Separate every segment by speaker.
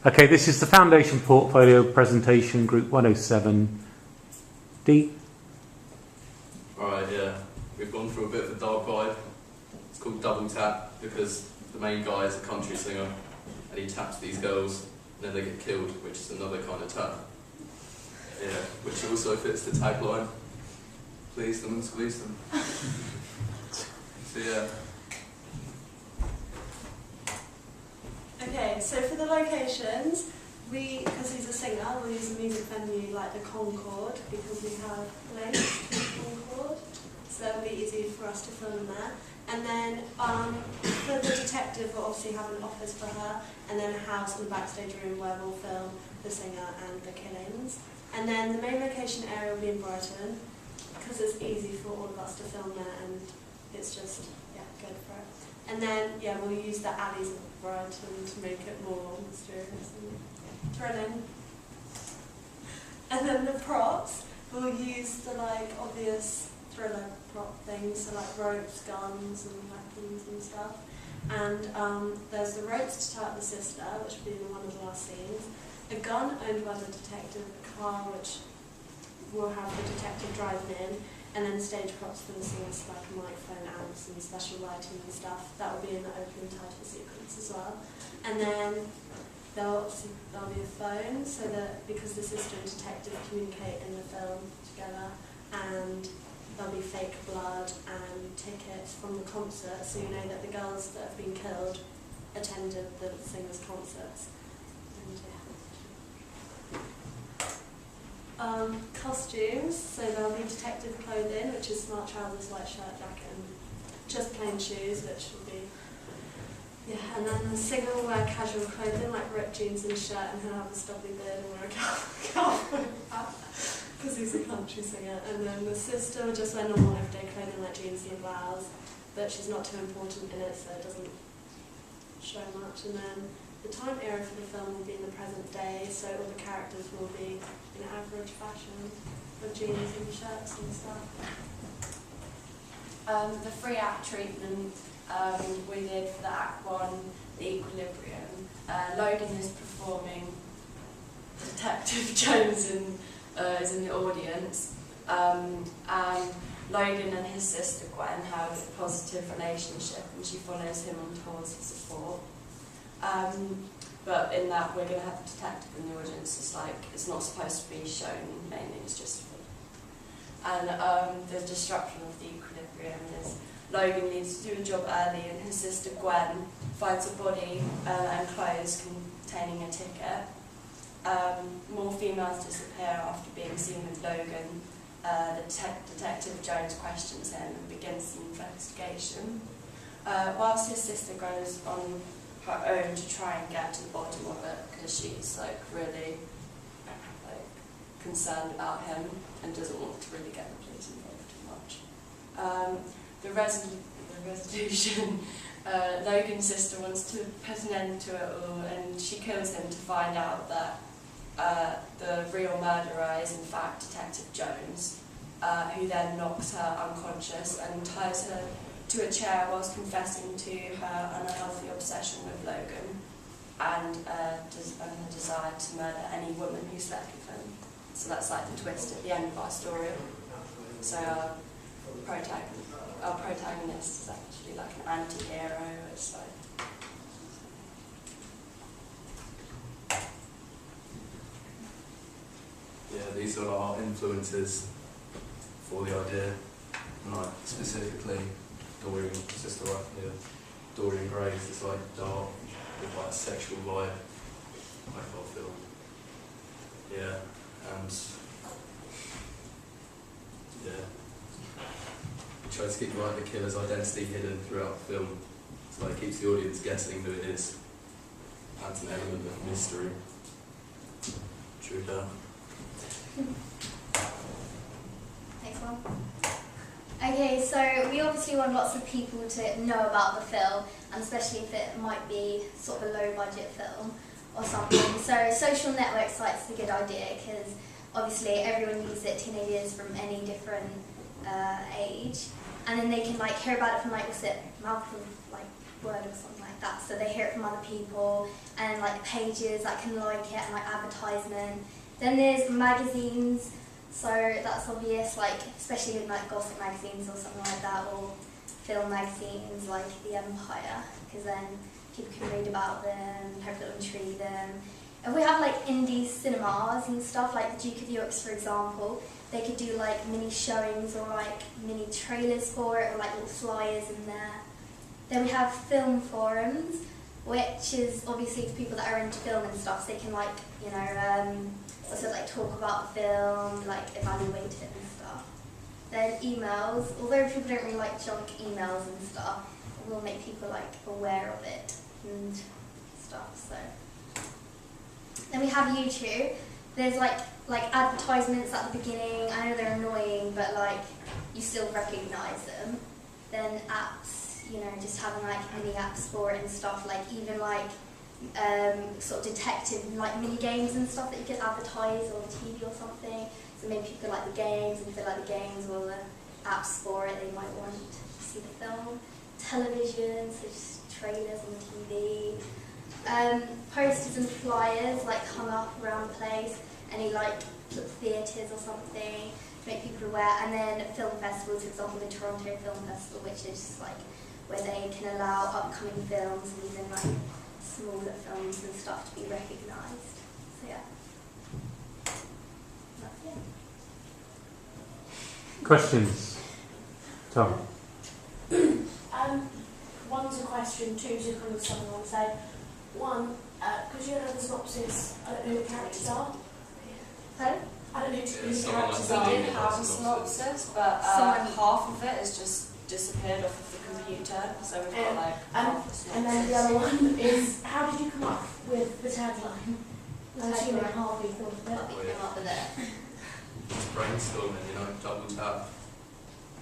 Speaker 1: Okay, this is the Foundation Portfolio Presentation, Group 107. D?
Speaker 2: Alright, yeah. We've gone through a bit of a dark vibe. It's called Double Tap because the main guy is a country singer and he taps these girls and then they get killed, which is another kind of tap. Yeah, which also fits the tagline. Please them and squeeze them. So yeah.
Speaker 3: Okay, so for the locations, because he's a singer, we'll use a music venue like the Concord because we have links to the Concord, so that'll be easy for us to film there. And then for the detective, we'll obviously have an office for her, and then a house and a backstage room where we'll film the singer and the killings. And then the main location area will be in Brighton, because it's easy for all of us to film there, and it's just, yeah, good for it. And then, yeah, we'll use the alleys of Brighton to make it more mysterious and thrilling. And then the props, we'll use the obvious thriller prop things, so like ropes, guns and weapons and stuff. And there's the ropes to tie up the sister, which will be in one of the last scenes. A gun owned by the detective, a car which will have the detective driving in, and then stage props for the singers like a microphone, amps and special lighting and stuff. That will be in the opening title sequence as well. And then there'll be a phone, so that because the sister and detective communicate in the film together, and there'll be fake blood and tickets from the concert, so you know that the girls that have been killed attended the singers' concerts. And, yeah. Costumes, so there'll be detective clothing, which is smart trousers, white shirt, jacket, and just plain shoes, which will be, yeah, and then the singer will wear casual clothing, like ripped jeans and shirt, and he'll have a stubbly beard and wear a cowboy hat, because he's a country singer. And then the sister will just wear normal everyday clothing, like jeans and blouse, but she's not too important in it, so it doesn't show much. And then the time era for the film will be in the present day, so all the characters will be in average fashion, with jeans and shirts and stuff.
Speaker 4: The 3-act treatment we did for the Act 1, The Equilibrium. Logan is performing Detective Jones is in the audience, and Logan and his sister Gwen have a positive relationship, and she follows him on tours for support. But in that, we're going to have the detective in the audience. It's not supposed to be shown mainly, it's just fun. And the disruption of the equilibrium is Logan needs to do a job early, and his sister Gwen finds a body and clothes containing a ticket. More females disappear after being seen with Logan. The detective Jones questions him and begins the investigation. Whilst his sister goes on her own to try and get to the bottom of it, because she's really concerned about him and doesn't want to really get the police involved too much. The resolution, Logan's sister wants to put an end to it all, and she kills him to find out that the real murderer is in fact Detective Jones, who then knocks her unconscious and ties her to a chair whilst confessing to her unhealthy obsession with Logan and her desire to murder any woman who slept with him. So that's like the twist at the end of our story. So our protagonist is actually like an anti-hero. It's like,
Speaker 2: Yeah, these are our influences for the idea, like specifically Dorian, sister, yeah, Dorian Gray's is like dark with like a sexual vibe, I feel. Yeah, and yeah, we try to keep like the killer's identity hidden throughout the film, so it keeps the audience guessing who it is. Adds an element of mystery. True that.
Speaker 5: Next one. Okay, so we obviously want lots of people to know about the film, and especially if it might be sort of a low-budget film or something. So social network sites is a good idea, because obviously everyone uses it, teenagers from any different age, and then they can hear about it from Malcolm word or something like that. So they hear it from other people, and like pages that can like it, and like advertisement. Then there's magazines, so that's obvious, like especially in like gossip magazines or something like that, or film magazines like The Empire, because then people can read about them, hopefully it'll intrigue them. If we have like indie cinemas and stuff, like the Duke of York's for example, they could do like mini showings or like mini trailers for it, or like little flyers in there. Then we have film forums, which is obviously for people that are into film and stuff, so they can like, you know, also like talk about the film, like evaluate it and stuff. Then emails, although people don't really like junk emails and stuff, it will make people like aware of it and stuff. So then we have YouTube. There's like advertisements at the beginning. I know they're annoying, but like you still recognise them. Then apps, you know, just having like mini apps for it and stuff. Like even like sort of detective like mini games and stuff that you could advertise on TV or something. So maybe people like the games, and if they like the games or the apps for it, they might want to see the film. Television, so just trailers on TV. Posters and flyers like hung up around the place, any like theatres or something to make people aware. And then film festivals, for example the Toronto Film Festival, which is like where they can allow upcoming films and even like smaller films and stuff to be recognised. So yeah, that's it.
Speaker 1: Questions? Tom?
Speaker 6: One's a question, two's a kind of something I want to say. One, because you know the synopsis, I don't know who the characters are.
Speaker 5: Pardon?
Speaker 6: I don't know who the
Speaker 2: someone
Speaker 6: characters
Speaker 2: like
Speaker 6: are.
Speaker 2: the
Speaker 4: We did have a synopsis, but half of it is just disappeared off of the computer, so we've got like half a synopsis.
Speaker 6: And then the other one is, how did you come up with the tagline? I'm assuming
Speaker 5: Tagline.
Speaker 6: Harvey thought of it.
Speaker 5: I'll be came up with it.
Speaker 2: It's brainstorming, you know, double tap.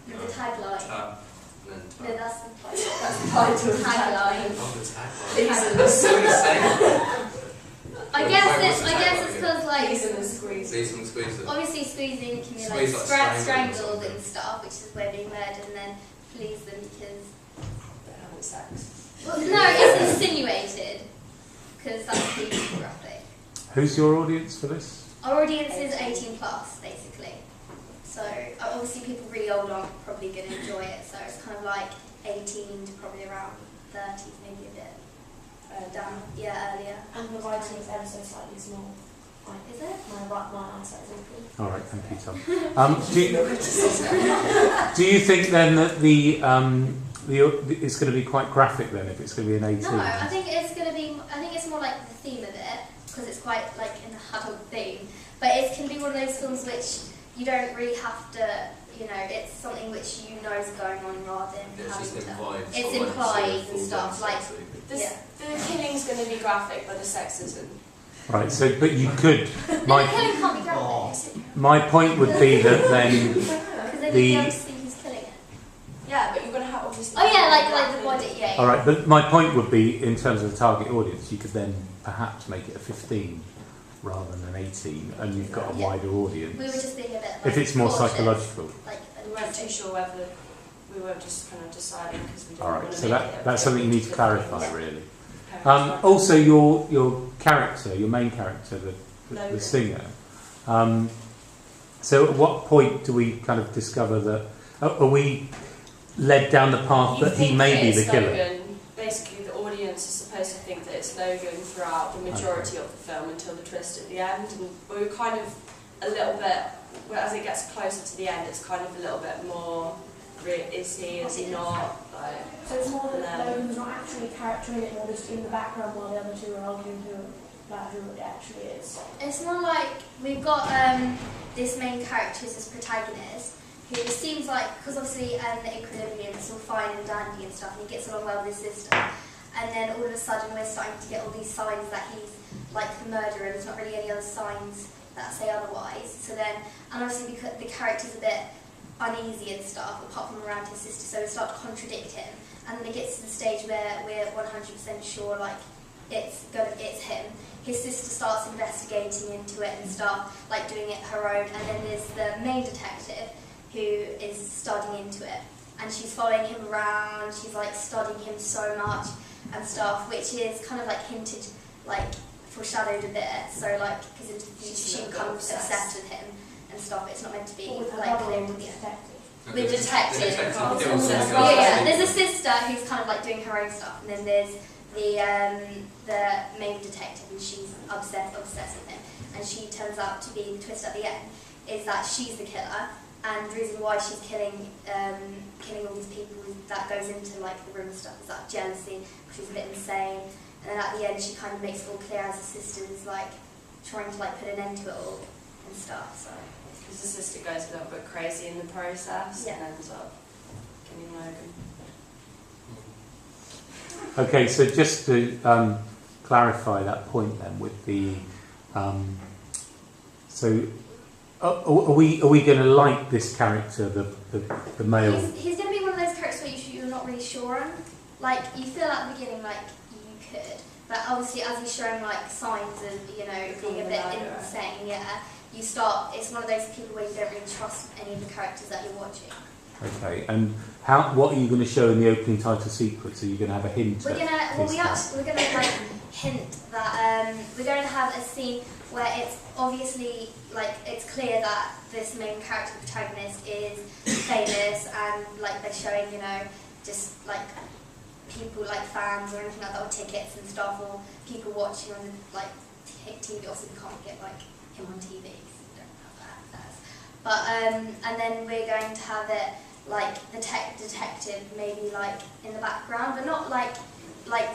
Speaker 5: With the tagline.
Speaker 2: Tap, and then
Speaker 5: No,
Speaker 2: tap.
Speaker 5: that's the title.
Speaker 4: That's the title of the
Speaker 5: Tagline.
Speaker 2: Oh, the tagline.
Speaker 4: These are
Speaker 2: It's
Speaker 4: the
Speaker 2: so insane.
Speaker 5: I guess it's because like
Speaker 4: These are the squeeze.
Speaker 2: These and squeeze it.
Speaker 5: obviously squeezing can be like
Speaker 2: Squeeze like
Speaker 5: strangled
Speaker 2: strangled
Speaker 5: and stuff, which is where being murdered, and then flees them because
Speaker 4: They're having sex.
Speaker 5: well, no, it's insinuated because that's pretty graphic.
Speaker 1: Who's your audience for this?
Speaker 5: Our audience is 18 plus basically, so obviously people really old aren't probably going to enjoy it. So it's kind of like 18 to probably around 30s, maybe a bit down, earlier.
Speaker 6: And the writing is ever so slightly small.
Speaker 5: Is it?
Speaker 6: My eyesight is awful.
Speaker 1: All right, thank you, Tom. Do you think then that it's going to be quite graphic then, if it's going to be an 18?
Speaker 5: No, I think it's going to be. I think it's more like the theme of it because it's quite like an adult theme. But it can be one of those films which you don't really have to. You know, it's something which you know is going on rather than
Speaker 2: It's
Speaker 5: having
Speaker 2: just
Speaker 5: to.
Speaker 2: implied.
Speaker 5: It's
Speaker 2: not like
Speaker 5: implied
Speaker 2: full
Speaker 5: and stuff,
Speaker 2: blown
Speaker 5: like-
Speaker 2: sex.
Speaker 4: The killing's going to be graphic, but the sex isn't.
Speaker 1: Right, so, but you could,
Speaker 5: No, the
Speaker 1: my,
Speaker 5: killing can't be graphic
Speaker 1: my point would be that then,
Speaker 5: because then
Speaker 1: The-
Speaker 5: you'd be able to see who's killing it.
Speaker 4: Yeah, but you're going to have obviously.
Speaker 5: Oh yeah, like the body. Yeah.
Speaker 1: all right, but my point would be, in terms of the target audience, you could then perhaps make it a 15 rather than an 18, and you've got a
Speaker 5: Yeah.
Speaker 1: wider audience.
Speaker 5: We were just being a bit. Like,
Speaker 1: If it's more
Speaker 5: cautious,
Speaker 1: psychological.
Speaker 5: Like
Speaker 4: We weren't too sure whether we were just kind of deciding because we didn't
Speaker 1: All
Speaker 4: want
Speaker 1: right,
Speaker 4: to
Speaker 1: so
Speaker 4: make it
Speaker 1: that's something you need to clarify,
Speaker 5: Yeah.
Speaker 1: really.
Speaker 4: Parents
Speaker 1: Also, your character, your main character, the
Speaker 4: Logan.
Speaker 1: singer. So, at what point do we kind of discover that? Are we led down the path
Speaker 4: You
Speaker 1: that he
Speaker 4: think
Speaker 1: may be
Speaker 4: it's
Speaker 1: the killer?
Speaker 4: Logan. Basically, the audience is supposed to think that it's Logan throughout the majority of the film until the twist at the end. And we're kind of a little bit, well, as it gets closer to the end, it's kind of a little bit more. Is he not? Like,
Speaker 6: So it's more that
Speaker 4: No.
Speaker 6: Logan's not actually a character in it, more just in the background while the other two are arguing about who it actually is.
Speaker 5: It's more like we've got this main character as protagonist who seems like, because obviously the equilibrium is all fine and dandy and stuff, and he gets along well with his sister, and then all of a sudden we're starting to get all these signs that he's like the murderer, and there's not really any other signs that say otherwise. So then, and obviously because the character's a bit uneasy and stuff, apart from around his sister, so we start to contradict him, and then it gets to the stage where we're 100% sure like it's him. His sister starts investigating into it and stuff, like doing it her own, and then there's the main detective who is studying into it. and she's following him around. She's like studying him so much and stuff, which is kind of like hinted, like foreshadowed a bit. So like because she becomes obsessed with him and stuff. It's not meant to be
Speaker 6: Or with her
Speaker 5: like
Speaker 6: brother
Speaker 5: clear
Speaker 6: or
Speaker 5: to
Speaker 6: with
Speaker 5: the end.
Speaker 6: detective.
Speaker 5: With detective.
Speaker 2: The detective.
Speaker 4: Oh,
Speaker 2: It was
Speaker 4: that's
Speaker 2: the
Speaker 4: right.
Speaker 5: Yeah,
Speaker 2: guy.
Speaker 5: there's a sister who's kind of like doing her own stuff, and then there's the main detective, and she's obsessed with him. And she turns out to be, the twist at the end is that she's the killer, and the reason why she's killing all these people that goes into like the room stuff is that jealousy, because she's a bit insane. And then at the end, she kind of makes it all clear as the sister is like trying to like put an end to it all and stuff. So.
Speaker 4: Because the sister goes a little bit crazy in the process
Speaker 5: Yeah.
Speaker 4: and ends up killing Logan.
Speaker 1: Okay, so just to clarify that point then with the are we going to like this character, the male?
Speaker 5: He's going to be one of those characters where you're not really sure on. Like, you feel at the beginning like you could, but obviously as he's showing like signs of, you know, being a bit insane, yeah, you start, it's one of those people where you don't really trust any of the characters that you're watching.
Speaker 1: Okay, and what are you going to show in the opening title sequence? Are you going to have a hint?
Speaker 5: We're gonna, well, we're gonna like hint that we're going to have a scene where it's obviously like it's clear that this main character protagonist is famous, and like they're showing, you know, just like people like fans or anything like that, or tickets and stuff, or people watching on the like TV. Obviously, we can't get like him on TV. So we don't have that access. But and then we're going to have it like the detective maybe like in the background, but not like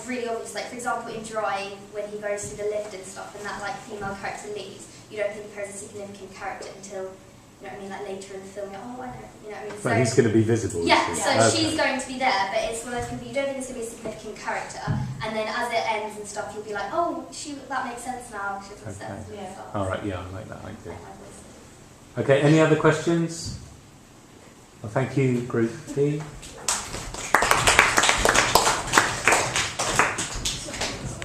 Speaker 5: really obvious. Like for example in Drive, when he goes through the lift and stuff, and that like female character leaves, you don't think of her as a significant character until, you know what I mean, like later in the film, you're, oh I know, you know what I mean.
Speaker 1: But he's going to be visible.
Speaker 5: Yeah,
Speaker 1: is he?
Speaker 5: so
Speaker 1: Okay.
Speaker 5: she's going to be there, but it's one of those people you don't think it's going to be a significant character, and then as it ends and stuff, you'll be like, oh, that makes sense now. She's obsessed with
Speaker 4: Yeah.
Speaker 5: stuff.
Speaker 1: All right, yeah, I like that idea.
Speaker 5: Like my voice.
Speaker 1: Okay, any other questions? Well, thank you, Group B.